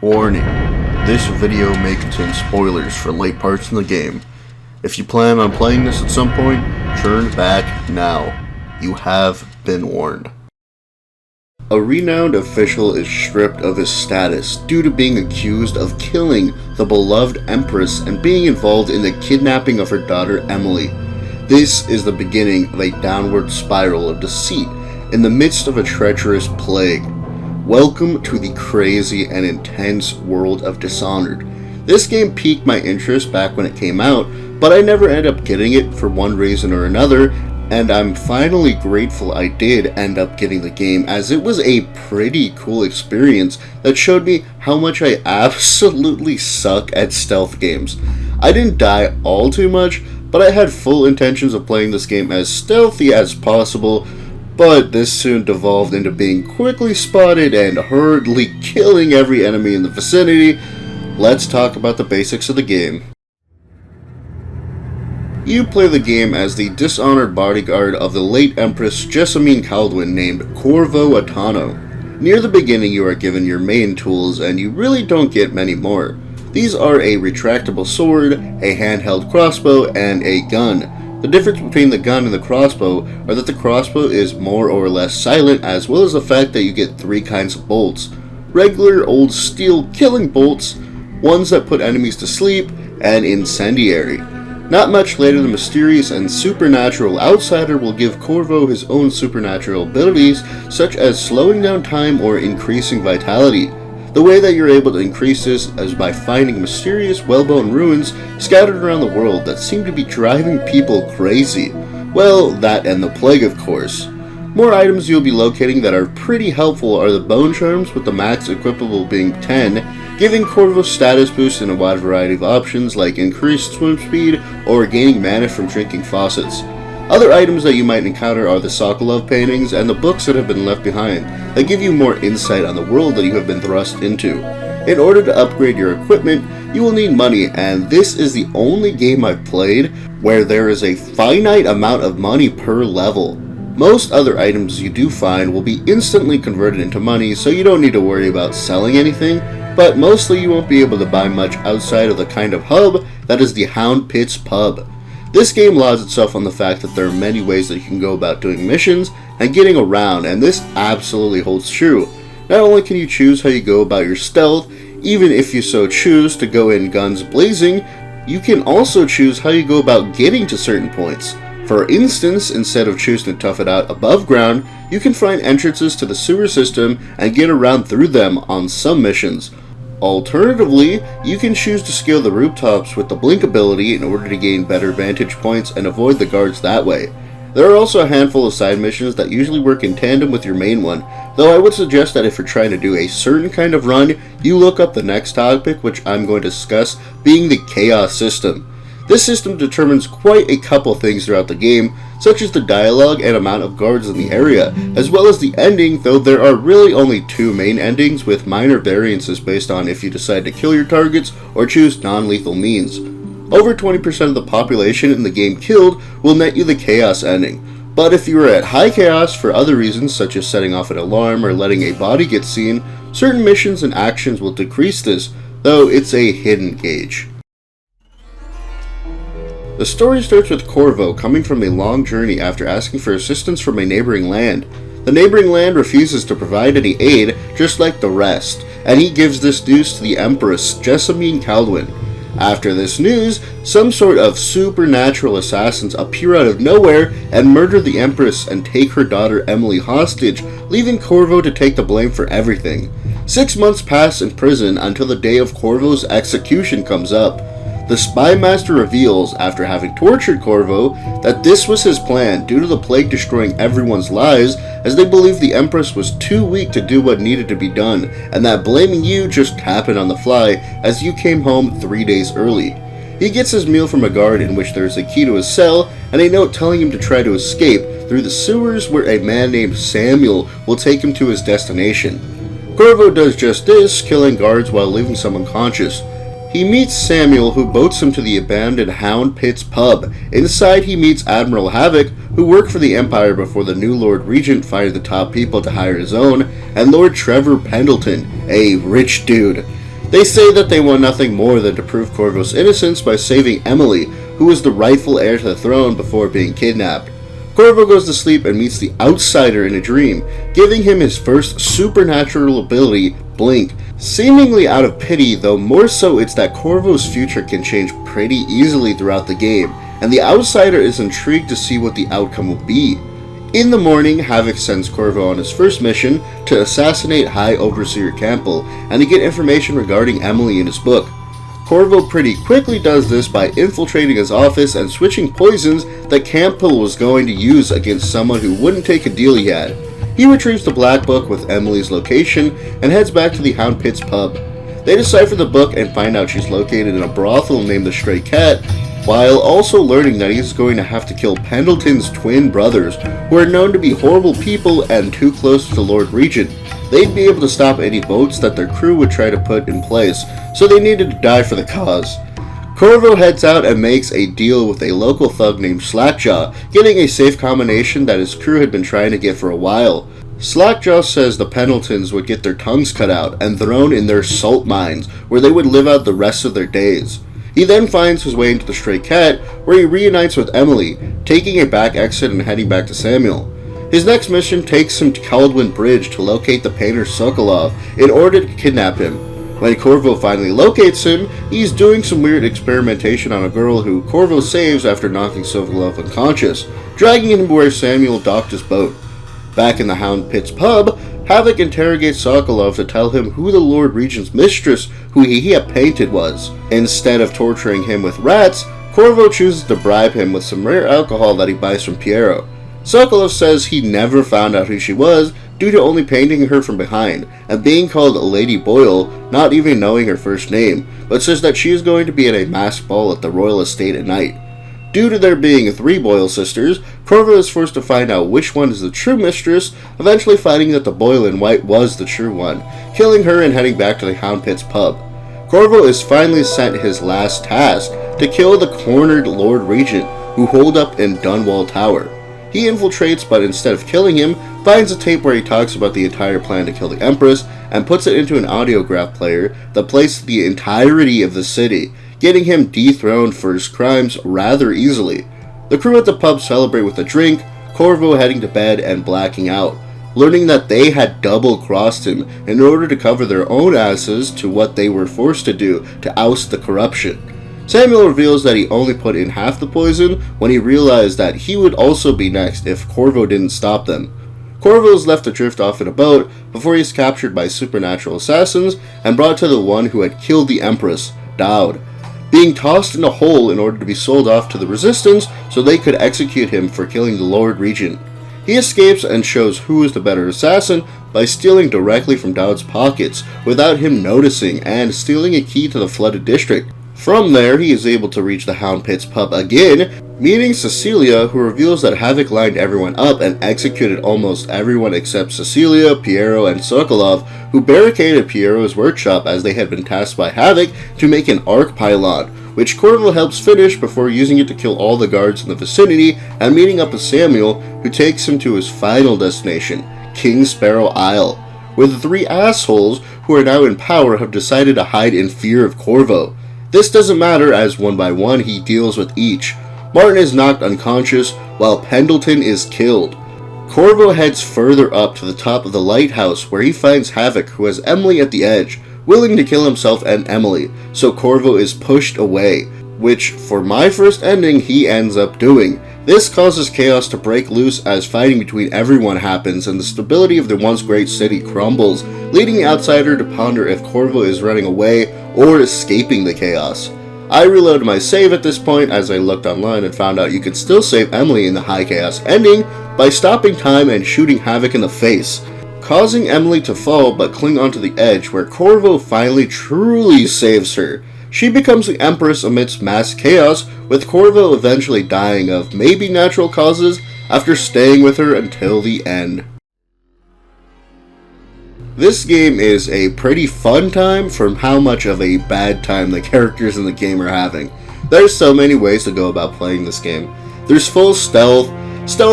Warning, this video may contain spoilers for late parts in the game. If you plan on playing this at some point, turn back now. You have been warned. A renowned official is stripped of his status due to being accused of killing the beloved Empress and being involved in the kidnapping of her daughter Emily. This is the beginning of a downward spiral of deceit in the midst of a treacherous plague. Welcome to the crazy and intense world of Dishonored. This game piqued my interest back when it came out, but I never ended up getting it for one reason or another, and I'm finally grateful I did end up getting the game, as it was a pretty cool experience that showed me how much I absolutely suck at stealth games. I didn't die all too much, but I had full intentions of playing this game as stealthy as possible, but this soon devolved into being quickly spotted and hurriedly killing every enemy in the vicinity. Let's talk about the basics of the game. You play the game as the dishonored bodyguard of the late Empress Jessamine Caldwin named Corvo Atano. Near the beginning you are given your main tools and you really don't get many more. These are a retractable sword, a handheld crossbow, and a gun. The difference between the gun and the crossbow are that the crossbow is more or less silent, as well as the fact that you get three kinds of bolts. Regular old steel killing bolts, ones that put enemies to sleep, and incendiary. Not much later, the mysterious and supernatural outsider will give Corvo his own supernatural abilities, such as slowing down time or increasing vitality. The way that you're able to increase this is by finding mysterious well-known ruins scattered around the world that seem to be driving people crazy. Well, that and the plague, of course. More items you'll be locating that are pretty helpful are the bone charms, with the max equipable being 10, giving Corvo status boosts in a wide variety of options like increased swim speed or gaining mana from drinking faucets. Other items that you might encounter are the Sokolov paintings and the books that have been left behind that give you more insight on the world that you have been thrust into. In order to upgrade your equipment, you will need money, and this is the only game I've played where there is a finite amount of money per level. Most other items you do find will be instantly converted into money, so you don't need to worry about selling anything, but mostly you won't be able to buy much outside of the kind of hub that is the Hound Pit's pub. This game laws itself on the fact that there are many ways that you can go about doing missions and getting around, and this absolutely holds true. Not only can you choose how you go about your stealth, even if you so choose to go in guns blazing, you can also choose how you go about getting to certain points. For instance, instead of choosing to tough it out above ground, you can find entrances to the sewer system and get around through them on some missions. Alternatively, you can choose to scale the rooftops with the blink ability in order to gain better vantage points and avoid the guards that way. There are also a handful of side missions that usually work in tandem with your main one, though I would suggest that if you're trying to do a certain kind of run, you look up the next topic, which I'm going to discuss, being the chaos system. This system determines quite a couple things throughout the game, such as the dialogue and amount of guards in the area, as well as the ending, though there are really only two main endings with minor variances based on if you decide to kill your targets or choose non-lethal means. Over 20% of the population in the game killed will net you the chaos ending, but if you are at high chaos for other reasons such as setting off an alarm or letting a body get seen, certain missions and actions will decrease this, though it's a hidden gauge. The story starts with Corvo coming from a long journey after asking for assistance from a neighboring land. The neighboring land refuses to provide any aid, just like the rest, and he gives this news to the Empress Jessamine Caldwin. After this news, some sort of supernatural assassins appear out of nowhere and murder the Empress and take her daughter Emily hostage, leaving Corvo to take the blame for everything. 6 months pass in prison until the day of Corvo's execution comes up. The Spy Master reveals, after having tortured Corvo, that this was his plan due to the plague destroying everyone's lives, as they believed the Empress was too weak to do what needed to be done, and that blaming you just happened on the fly as you came home 3 days early. He gets his meal from a guard in which there is a key to his cell and a note telling him to try to escape through the sewers where a man named Samuel will take him to his destination. Corvo does just this, killing guards while leaving some unconscious. He meets Samuel, who boats him to the abandoned Hound Pit's pub. Inside he meets Admiral Havoc, who worked for the Empire before the new Lord Regent fired the top people to hire his own, and Lord Trevor Pendleton, a rich dude. They say that they want nothing more than to prove Corvo's innocence by saving Emily, who is the rightful heir to the throne, before being kidnapped. Corvo goes to sleep and meets the Outsider in a dream, giving him his first supernatural ability, Blink, seemingly out of pity, though more so it's that Corvo's future can change pretty easily throughout the game, and the Outsider is intrigued to see what the outcome will be. In the morning, Havoc sends Corvo on his first mission to assassinate High Overseer Campbell and to get information regarding Emily in his book. Corvo pretty quickly does this by infiltrating his office and switching poisons that Campbell was going to use against someone who wouldn't take a deal he had. He retrieves the Black Book with Emily's location and heads back to the Hound Pit's pub. They decipher the book and find out she's located in a brothel named the Stray Cat, while also learning that he's going to have to kill Pendleton's twin brothers, who are known to be horrible people and too close to the Lord Regent. They'd be able to stop any boats that their crew would try to put in place, so they needed to die for the cause. Corvo heads out and makes a deal with a local thug named Slackjaw, getting a safe combination that his crew had been trying to get for a while. Slackjaw says the Pendletons would get their tongues cut out and thrown in their salt mines, where they would live out the rest of their days. He then finds his way into the Stray Cat, where he reunites with Emily, taking a back exit and heading back to Samuel. His next mission takes him to Caldwin Bridge to locate the painter Sokolov in order to kidnap him. When Corvo finally locates him, he's doing some weird experimentation on a girl who Corvo saves after knocking Sokolov unconscious, dragging him to where Samuel docked his boat. Back in the Hound Pit's pub, Havoc interrogates Sokolov to tell him who the Lord Regent's mistress, who he had painted, was. Instead of torturing him with rats, Corvo chooses to bribe him with some rare alcohol that he buys from Piero. Sokolov says he never found out who she was due to only painting her from behind and being called Lady Boyle, not even knowing her first name, but says that she is going to be at a masked ball at the royal estate at night. Due to there being 3 Boyle sisters, Corvo is forced to find out which one is the true mistress, eventually finding that the Boyle in white was the true one, killing her and heading back to the Hound Pit's pub. Corvo is finally sent his last task to kill the cornered Lord Regent, who holed up in Dunwall Tower. He infiltrates, but instead of killing him, finds a tape where he talks about the entire plan to kill the Empress and puts it into an audiograph player that plays the entirety of the city, getting him dethroned for his crimes rather easily. The crew at the pub celebrate with a drink, Corvo heading to bed and blacking out, learning that they had double-crossed him in order to cover their own asses to what they were forced to do to oust the corruption. Samuel reveals that he only put in half the poison when he realized that he would also be next if Corvo didn't stop them. Corvo is left to drift off in a boat before he is captured by supernatural assassins and brought to the one who had killed the Empress, Dowd, being tossed in a hole in order to be sold off to the Resistance so they could execute him for killing the Lord Regent. He escapes and shows who is the better assassin by stealing directly from Dowd's pockets without him noticing and stealing a key to the flooded district. From there, he is able to reach the Hound Pit's pub again, meeting Cecilia, who reveals that Havoc lined everyone up and executed almost everyone except Cecilia, Piero, and Sokolov, who barricaded Piero's workshop as they had been tasked by Havoc to make an arc pylon, which Corvo helps finish before using it to kill all the guards in the vicinity and meeting up with Samuel, who takes him to his final destination, King Sparrow Isle, where the 3 assholes who are now in power have decided to hide in fear of Corvo. This doesn't matter as one by one he deals with each. Martin is knocked unconscious while Pendleton is killed. Corvo heads further up to the top of the lighthouse where he finds Havoc, who has Emily at the edge, willing to kill himself and Emily, so Corvo is pushed away, which for my first ending he ends up doing. This causes chaos to break loose as fighting between everyone happens and the stability of the once great city crumbles, leading the outsider to ponder if Corvo is running away or escaping the chaos. I reloaded my save at this point as I looked online and found out you could still save Emily in the high chaos ending by stopping time and shooting Havoc in the face, causing Emily to fall but cling onto the edge where Corvo finally truly saves her. She becomes the Empress amidst mass chaos, with Corvo eventually dying of maybe natural causes after staying with her until the end. This game is a pretty fun time from how much of a bad time the characters in the game are having. There's so many ways to go about playing this game. There's full stealth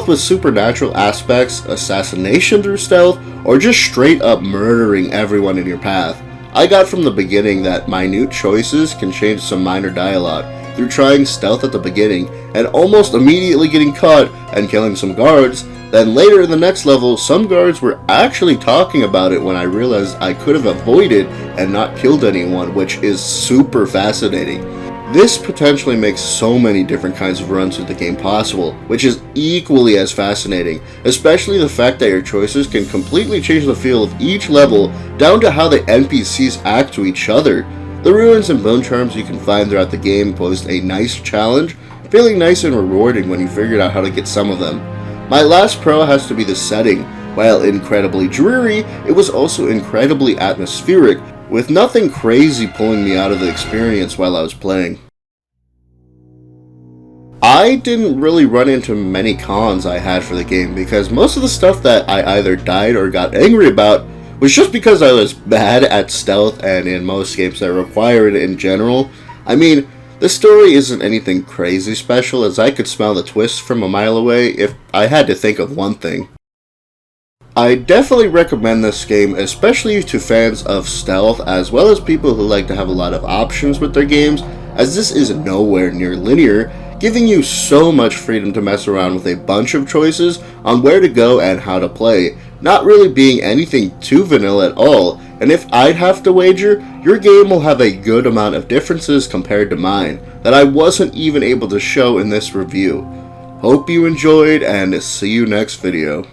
with supernatural aspects, assassination through stealth, or just straight up murdering everyone in your path. I got from the beginning that minute choices can change some minor dialogue through trying stealth at the beginning and almost immediately getting caught and killing some guards. Then later in the next level, some guards were actually talking about it when I realized I could have avoided and not killed anyone, which is super fascinating. This potentially makes so many different kinds of runs through the game possible, which is equally as fascinating, especially the fact that your choices can completely change the feel of each level down to how the NPCs act to each other. The ruins and bone charms you can find throughout the game posed a nice challenge, feeling nice and rewarding when you figured out how to get some of them. My last pro has to be the setting. While incredibly dreary, it was also incredibly atmospheric, with nothing crazy pulling me out of the experience while I was playing. I didn't really run into many cons I had for the game because most of the stuff that I either died or got angry about was just because I was bad at stealth and in most games that require it in general. I mean, the story isn't anything crazy special, as I could smell the twist from a mile away if I had to think of one thing. I definitely recommend this game, especially to fans of stealth as well as people who like to have a lot of options with their games, as this is nowhere near linear, giving you so much freedom to mess around with a bunch of choices on where to go and how to play, not really being anything too vanilla at all. And if I'd have to wager, your game will have a good amount of differences compared to mine that I wasn't even able to show in this review. Hope you enjoyed, and see you next video.